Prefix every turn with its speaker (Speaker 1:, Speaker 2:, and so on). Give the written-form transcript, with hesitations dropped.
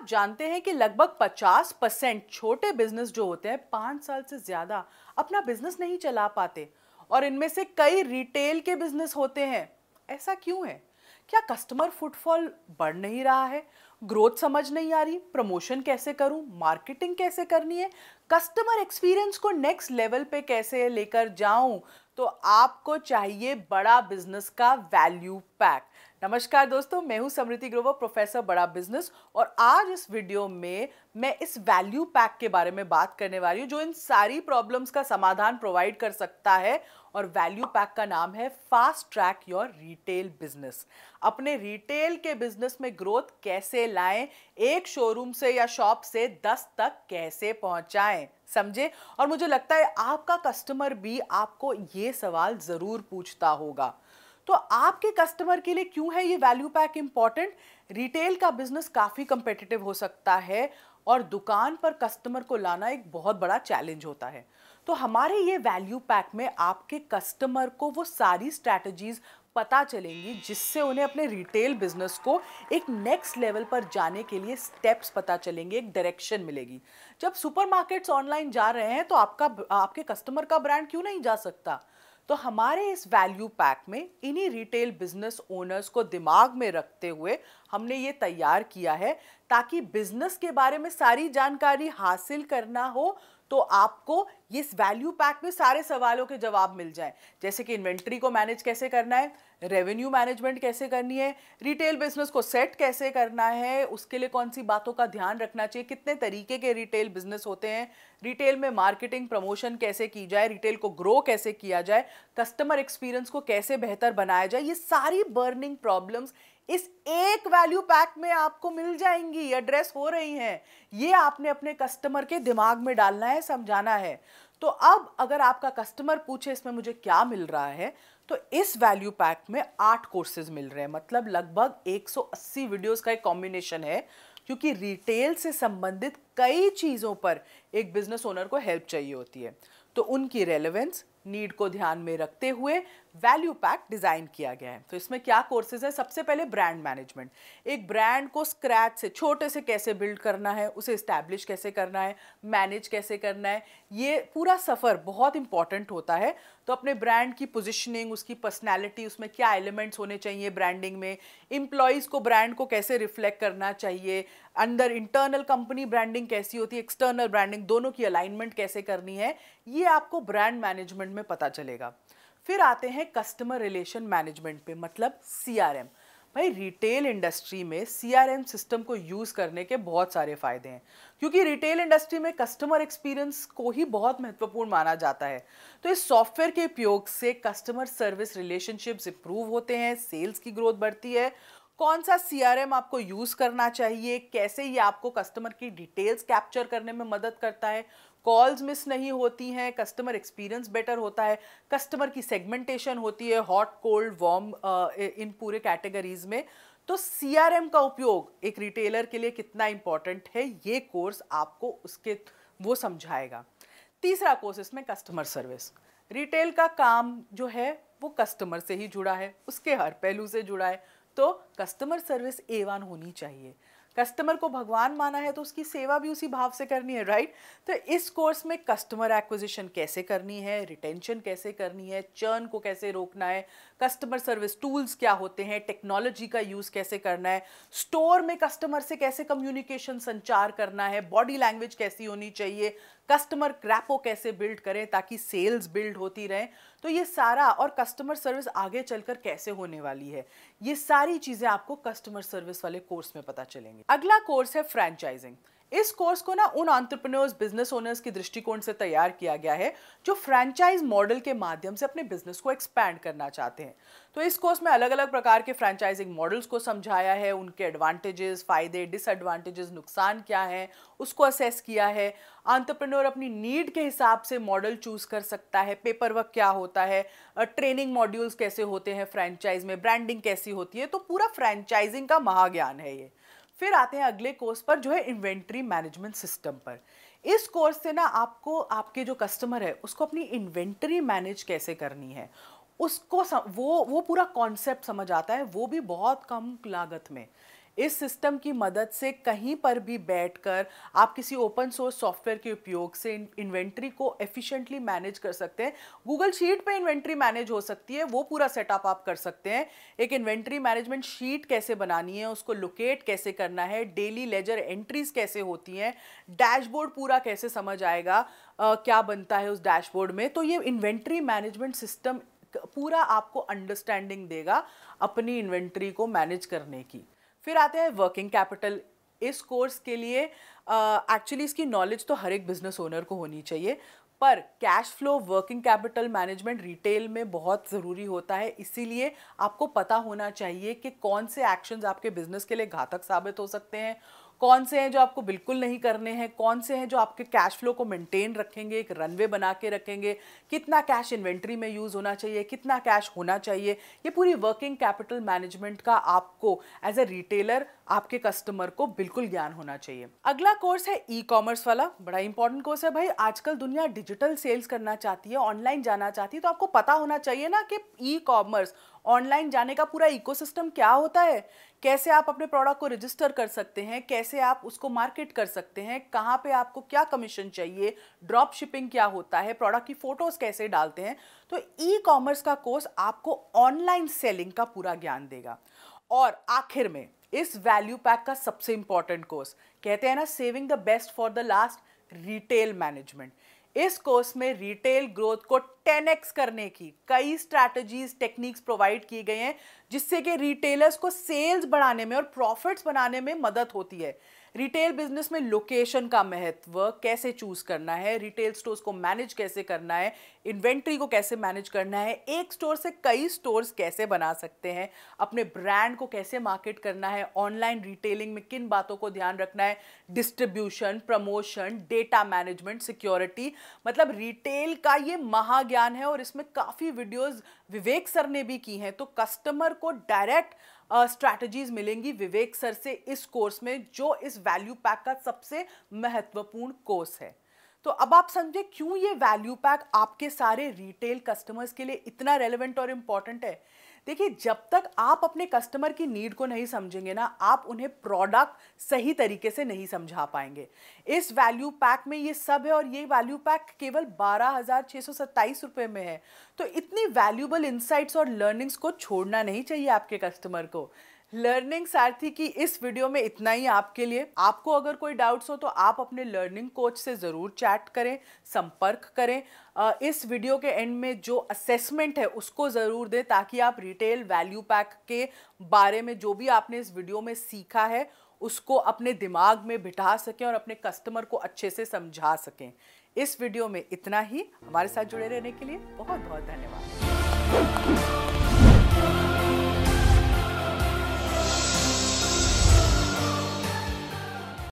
Speaker 1: आप जानते हैं कि लगभग 50% छोटे बिजनेस जो होते हैं 5 साल से ज्यादा अपना बिजनेस नहीं चला पाते और इनमें से कई रिटेल के बिजनेस होते हैं। ऐसा क्यों है? क्या कस्टमर फुटफॉल बढ़ नहीं रहा है? ग्रोथ समझ नहीं आ रही? प्रमोशन कैसे करूं? मार्केटिंग कैसे करनी है? कस्टमर एक्सपीरियंस को नेक्स्ट लेवल पे कैसे लेकर जाऊं? तो आपको चाहिए बड़ा बिजनेस का वैल्यू पैक। नमस्कार दोस्तों, मैं हूं समृति ग्रोवर, प्रोफेसर बड़ा बिजनेस, और आज इस वीडियो में मैं इस वैल्यू पैक के बारे में बात करने वाली हूं जो इन सारी प्रॉब्लम्स का समाधान प्रोवाइड कर सकता है। और वैल्यू पैक का नाम है fast track your retail business. अपने रिटेल के बिजनेस में ग्रोथ कैसे लाएं, एक शोरूम से या शॉप से 10 तक कैसे पहुंचाएं, समझे? और मुझे लगता है आपका कस्टमर भी आपको ये सवाल जरूर पूछता होगा। तो आपके कस्टमर के लिए क्यों है ये वैल्यू पैक इंपॉर्टेंट? रिटेल का बिजनेस काफी कंपेटिटिव हो सकता है और दुकान पर कस्टमर को लाना एक बहुत बड़ा चैलेंज होता है। तो हमारे ये वैल्यू पैक में आपके कस्टमर को वो सारी स्ट्रैटेजीज पता चलेंगी जिससे उन्हें अपने रिटेल बिजनेस को एक नेक्स्ट लेवल पर जाने के लिए स्टेप्स पता चलेंगे, एक डायरेक्शन मिलेगी। जब सुपरमार्केट्स ऑनलाइन जा रहे हैं तो आपके कस्टमर का ब्रांड क्यों नहीं जा सकता? तो हमारे इस वैल्यू पैक में इन्हीं रिटेल बिजनेस ओनर्स को दिमाग में रखते हुए हमने ये तैयार किया है ताकि बिजनेस के बारे में सारी जानकारी हासिल करना हो तो आपको इस वैल्यू पैक में सारे सवालों के जवाब मिल जाएं। जैसे कि इन्वेंट्री को मैनेज कैसे करना है, रेवेन्यू मैनेजमेंट कैसे करनी है, रिटेल बिजनेस को सेट कैसे करना है, उसके लिए कौन सी बातों का ध्यान रखना चाहिए, कितने तरीके के रिटेल बिजनेस होते हैं, रिटेल में मार्केटिंग प्रमोशन कैसे की जाए, रिटेल को ग्रो कैसे किया जाए, कस्टमर एक्सपीरियंस को कैसे बेहतर बनाया जाए। ये सारी बर्निंग प्रॉब्लम्स इस एक वैल्यू पैक में आपको मिल जाएंगी, एड्रेस हो रही हैं। ये आपने अपने कस्टमर के दिमाग में डालना है, समझाना है। तो अब अगर आपका कस्टमर पूछे इसमें मुझे क्या मिल रहा है, तो इस वैल्यू पैक में 8 कोर्सेज मिल रहे हैं, मतलब लगभग 180 वीडियोस का एक कॉम्बिनेशन है। क्योंकि रिटेल से संबंधित कई चीजों पर एक बिजनेस ओनर को हेल्प चाहिए होती है, तो उनकी रेलेवेंस नीड को ध्यान में रखते हुए वैल्यू पैक डिजाइन किया गया है। तो इसमें क्या कोर्सेज है? सबसे पहले ब्रांड मैनेजमेंट। एक ब्रांड को स्क्रैच से, छोटे से कैसे बिल्ड करना है, उसे एस्टैब्लिश कैसे करना है, मैनेज कैसे करना है, ये पूरा सफर बहुत इंपॉर्टेंट होता है। तो अपने ब्रांड की पोजिशनिंग, उसकी पर्सनैलिटी, उसमें क्या एलिमेंट्स होने चाहिए ब्रांडिंग में, एम्प्लॉयज़ को ब्रांड को कैसे रिफ्लेक्ट करना चाहिए, अंदर इंटरनल कंपनी ब्रांडिंग कैसी होती है, एक्सटर्नल ब्रांडिंग, दोनों की अलाइनमेंट कैसे करनी है, ये आपको ब्रांड मैनेजमेंट में पता चलेगा। फिर आते हैं कस्टमर रिलेशन मैनेजमेंट पे, मतलब सीआरएम। भाई, रिटेल इंडस्ट्री में सीआरएम सिस्टम को यूज करने के बहुत सारे फायदे हैं, क्योंकि रिटेल इंडस्ट्री में कस्टमर एक्सपीरियंस को ही बहुत महत्वपूर्ण माना जाता है। तो इस सॉफ्टवेयर के उपयोग से कस्टमर सर्विस रिलेशनशिप्स इंप्रूव होते हैं, सेल्स की ग्रोथ बढ़ती है। कौन सा सीआरएम आपको यूज करना चाहिए, कैसे ये आपको कस्टमर की डिटेल्स कैप्चर करने में मदद करता है, कॉल्स मिस नहीं होती हैं, कस्टमर एक्सपीरियंस बेटर होता है, कस्टमर की सेगमेंटेशन होती है, हॉट, कोल्ड, वार्म, इन पूरे कैटेगरीज में। तो सीआरएम का उपयोग एक रिटेलर के लिए कितना इंपॉर्टेंट है, ये कोर्स आपको उसके वो समझाएगा। तीसरा कोर्स इसमें कस्टमर सर्विस। रिटेल का काम जो है वो कस्टमर से ही जुड़ा है, उसके हर पहलू से जुड़ा है, तो कस्टमर सर्विस A1 होनी चाहिए। कस्टमर को भगवान माना है तो उसकी सेवा भी उसी भाव से करनी है, राइट? तो इस कोर्स में कस्टमर एक्विजिशन कैसे करनी है, रिटेंशन कैसे करनी है, चर्न को कैसे रोकना है, कस्टमर सर्विस टूल्स क्या होते हैं, टेक्नोलॉजी का यूज कैसे करना है, स्टोर में कस्टमर से कैसे कम्युनिकेशन संचार करना है, बॉडी लैंग्वेज कैसी होनी चाहिए, कस्टमर क्रैपो कैसे बिल्ड करें ताकि सेल्स बिल्ड होती रहे। तो ये सारा, और कस्टमर सर्विस आगे चलकर कैसे होने वाली है, ये सारी चीजें आपको कस्टमर सर्विस वाले कोर्स में पता चलेंगी। अगला कोर्स है फ्रेंचाइजिंग। इस कोर्स को ना उन एंटरप्रेन्योर्स, बिजनेस ओनर्स की दृष्टिकोण से तैयार किया गया है जो फ्रेंचाइज मॉडल के माध्यम से अपने बिजनेस को एक्सपैंड करना चाहते हैं। तो इस कोर्स में अलग अलग प्रकार के फ्रेंचाइजिंग मॉडल्स को समझाया है, उनके एडवांटेजेस, फायदे, डिसएडवांटेजेस, नुकसान क्या है, उसको असेस किया है। एंटरप्रेन्योर अपनी नीड के हिसाब से मॉडल चूज कर सकता है, पेपर वर्क क्या होता है, ट्रेनिंग मॉड्यूल्स कैसे होते हैं फ्रेंचाइज में, ब्रांडिंग कैसी होती है, तो पूरा फ्रेंचाइजिंग का महाज्ञान है ये। फिर आते हैं अगले कोर्स पर जो है इन्वेंट्री मैनेजमेंट सिस्टम पर। इस कोर्स से ना आपको, आपके जो कस्टमर है उसको अपनी इन्वेंट्री मैनेज कैसे करनी है, उसको वो पूरा कॉन्सेप्ट समझ आता है, वो भी बहुत कम लागत में। इस सिस्टम की मदद से कहीं पर भी बैठकर आप किसी ओपन सोर्स सॉफ्टवेयर के उपयोग से इन्वेंट्री को एफिशिएंटली मैनेज कर सकते हैं। गूगल शीट पे इन्वेंट्री मैनेज हो सकती है, वो पूरा सेटअप आप कर सकते हैं। एक इन्वेंट्री मैनेजमेंट शीट कैसे बनानी है, उसको लोकेट कैसे करना है, डेली लेजर एंट्रीज कैसे होती हैं, डैशबोर्ड पूरा कैसे समझ आएगा, क्या बनता है उस डैशबोर्ड में। तो ये इन्वेंट्री मैनेजमेंट सिस्टम पूरा आपको अंडरस्टैंडिंग देगा अपनी इन्वेंट्री को मैनेज करने की। फिर आते हैं वर्किंग कैपिटल। इस कोर्स के लिए एक्चुअली इसकी नॉलेज तो हर एक बिजनेस ओनर को होनी चाहिए, पर cash flow working capital management retail में बहुत ज़रूरी होता है। इसीलिए आपको पता होना चाहिए कि कौन से एक्शंस आपके बिजनेस के लिए घातक साबित हो सकते हैं, कौन से हैं जो आपको बिल्कुल नहीं करने हैं, कौन से हैं जो आपके कैश फ्लो को मेंटेन रखेंगे, एक रनवे बना के रखेंगे, कितना कैश इन्वेंट्री में यूज़ होना चाहिए, कितना कैश होना चाहिए। ये पूरी वर्किंग कैपिटल मैनेजमेंट का आपको एज ए रिटेलर आपके कस्टमर को बिल्कुल ज्ञान होना चाहिए। अगला कोर्स है ई कॉमर्स वाला। बड़ा इंपॉर्टेंट कोर्स है भाई। आजकल दुनिया डिजिटल सेल्स करना चाहती है, ऑनलाइन जाना चाहती है, तो आपको पता होना चाहिए ना कि ई कॉमर्स ऑनलाइन जाने का पूरा इकोसिस्टम क्या होता है, कैसे आप अपने प्रोडक्ट को रजिस्टर कर सकते हैं, कैसे आप उसको मार्केट कर सकते हैं, कहाँ पे आपको क्या कमीशन चाहिए, ड्रॉप शिपिंग क्या होता है, प्रोडक्ट की फोटोज कैसे डालते हैं। तो ई कॉमर्स का कोर्स आपको ऑनलाइन सेलिंग का पूरा ज्ञान देगा। और आखिर में इस वैल्यू पैक का सबसे इंपॉर्टेंट कोर्स, कहते हैं ना saving the best for the last, retail management. इस कोर्स में रिटेल ग्रोथ को 10x करने की कई स्ट्रैटेजीज टेक्निक्स प्रोवाइड किए गए हैं, जिससे कि रिटेलर्स को सेल्स बढ़ाने में और प्रॉफिट्स बनाने में मदद होती है। रिटेल बिजनेस में लोकेशन का महत्व, कैसे चूज करना है, रिटेल स्टोर्स को मैनेज कैसे करना है, इन्वेंट्री को कैसे मैनेज करना है, एक स्टोर से कई स्टोर्स कैसे बना सकते हैं, अपने ब्रांड को कैसे मार्केट करना है, ऑनलाइन रिटेलिंग में किन बातों को ध्यान रखना है, distribution, promotion, data management, security. मतलब रिटेल का ये महाज्ञान है और इसमें काफ़ी वीडियोस विवेक सर ने भी की हैं। तो कस्टमर को डायरेक्ट स्ट्रैटेजीज मिलेंगी विवेक सर से इस कोर्स में, जो इस वैल्यू पैक का सबसे महत्वपूर्ण कोर्स है। तो अब आप समझे क्यों ये वैल्यू पैक आपके सारे रिटेल कस्टमर्स के लिए इतना रेलेवेंट और इम्पॉर्टेंट है। देखिए, जब तक आप अपने कस्टमर की नीड को नहीं समझेंगे ना, आप उन्हें प्रोडक्ट सही तरीके से नहीं समझा पाएंगे। इस वैल्यू पैक में ये सब है और ये वैल्यू पैक केवल 12,627 रुपए में है। तो इतनी वैल्यूबल इंसाइट्स और लर्निंग्स को छोड़ना नहीं चाहिए आपके कस्टमर को। लर्निंग सारथी की इस वीडियो में इतना ही आपके लिए। आपको अगर कोई डाउट्स हो तो आप अपने लर्निंग कोच से ज़रूर चैट करें, संपर्क करें। इस वीडियो के एंड में जो असेसमेंट है उसको ज़रूर दें, ताकि आप रिटेल वैल्यू पैक के बारे में जो भी आपने इस वीडियो में सीखा है उसको अपने दिमाग में बिठा सकें और अपने कस्टमर को अच्छे से समझा सकें। इस वीडियो में इतना ही। हमारे साथ जुड़े रहने के लिए बहुत बहुत धन्यवाद।